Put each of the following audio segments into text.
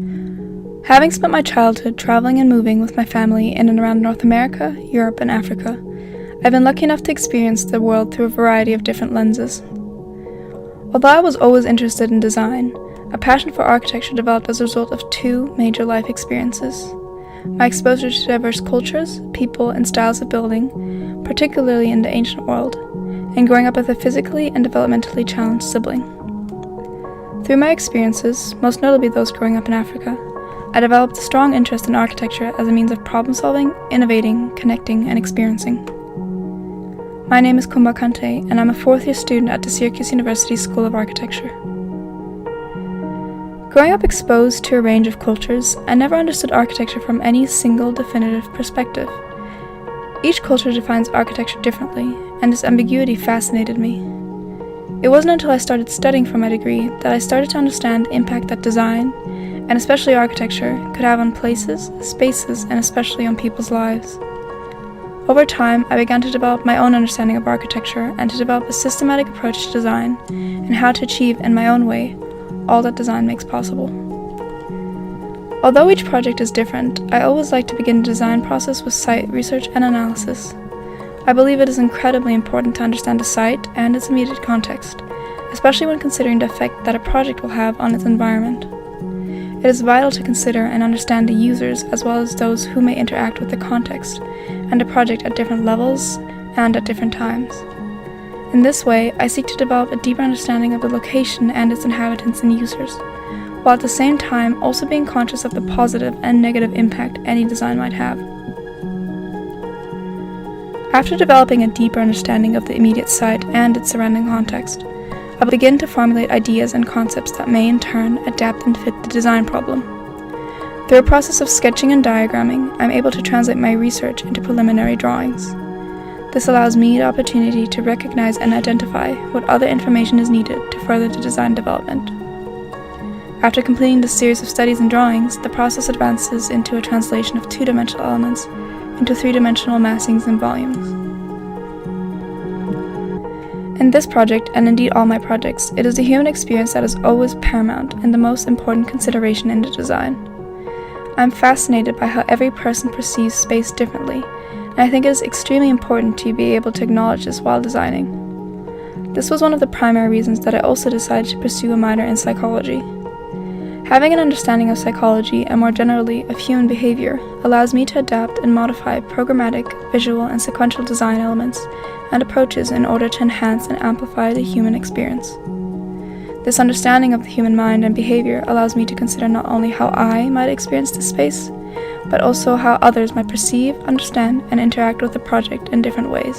Having spent my childhood traveling and moving with my family in and around North America, Europe, and Africa, I've been lucky enough to experience the world through a variety of different lenses. Although I was always interested in design, a passion for architecture developed as a result of two major life experiences. My exposure to diverse cultures, people, and styles of building, particularly in the ancient world, and growing up with a physically and developmentally challenged sibling. Through my experiences, most notably those growing up in Africa, I developed a strong interest in architecture as a means of problem-solving, innovating, connecting, and experiencing. My name is Coumba Kanté, and I'm a fourth-year student at the Syracuse University School of Architecture. Growing up exposed to a range of cultures, I never understood architecture from any single definitive perspective. Each culture defines architecture differently, and this ambiguity fascinated me. It wasn't until I started studying for my degree that I started to understand the impact that design, and especially architecture, could have on places, spaces, and especially on people's lives. Over time, I began to develop my own understanding of architecture and to develop a systematic approach to design and how to achieve, in my own way, all that design makes possible. Although each project is different, I always like to begin the design process with site research and analysis. I believe it is incredibly important to understand a site and its immediate context, especially when considering the effect that a project will have on its environment. It is vital to consider and understand the users as well as those who may interact with the context and the project at different levels and at different times. In this way, I seek to develop a deeper understanding of the location and its inhabitants and users, while at the same time also being conscious of the positive and negative impact any design might have. After developing a deeper understanding of the immediate site and its surrounding context, I begin to formulate ideas and concepts that may in turn adapt and fit the design problem. Through a process of sketching and diagramming, I'm able to translate my research into preliminary drawings. This allows me the opportunity to recognize and identify what other information is needed to further the design development. After completing this series of studies and drawings, the process advances into a translation of two-dimensional elements into three-dimensional massings and volumes. In this project, and indeed all my projects, it is the human experience that is always paramount and the most important consideration in the design. I am fascinated by how every person perceives space differently, and I think it is extremely important to be able to acknowledge this while designing. This was one of the primary reasons that I also decided to pursue a minor in psychology. Having an understanding of psychology and more generally of human behavior allows me to adapt and modify programmatic, visual, and sequential design elements and approaches in order to enhance and amplify the human experience. This understanding of the human mind and behavior allows me to consider not only how I might experience this space, but also how others might perceive, understand, and interact with the project in different ways.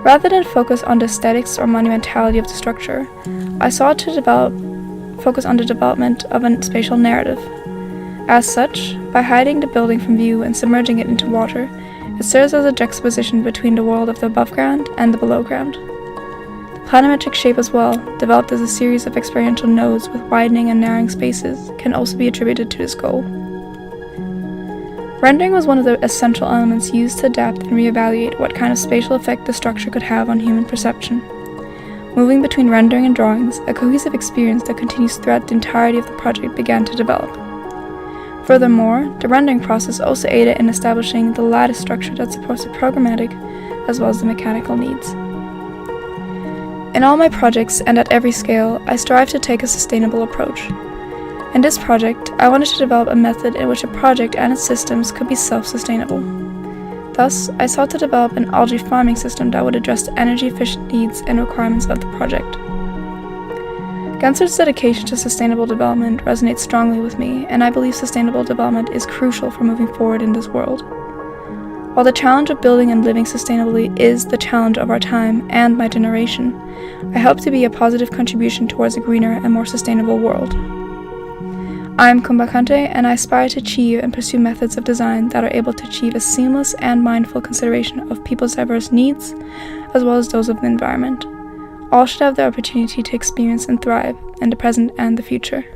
Rather than focus on the aesthetics or monumentality of the structure, I sought to focus on the development of a spatial narrative. As such, by hiding the building from view and submerging it into water, it serves as a juxtaposition between the world of the above ground and the below ground. The planimetric shape as well, developed as a series of experiential nodes with widening and narrowing spaces, can also be attributed to this goal. Rendering was one of the essential elements used to adapt and reevaluate what kind of spatial effect the structure could have on human perception. Moving between rendering and drawings, a cohesive experience that continues throughout the entirety of the project began to develop. Furthermore, the rendering process also aided in establishing the lattice structure that supports the programmatic as well as the mechanical needs. In all my projects and at every scale, I strive to take a sustainable approach. In this project, I wanted to develop a method in which a project and its systems could be self-sustainable. Thus, I sought to develop an algae farming system that would address the energy-efficient needs and requirements of the project. Gensler's dedication to sustainable development resonates strongly with me, and I believe sustainable development is crucial for moving forward in this world. While the challenge of building and living sustainably is the challenge of our time and my generation, I hope to be a positive contribution towards a greener and more sustainable world. I am Coumba Kanté, and I aspire to achieve and pursue methods of design that are able to achieve a seamless and mindful consideration of people's diverse needs, as well as those of the environment. All should have the opportunity to experience and thrive in the present and the future.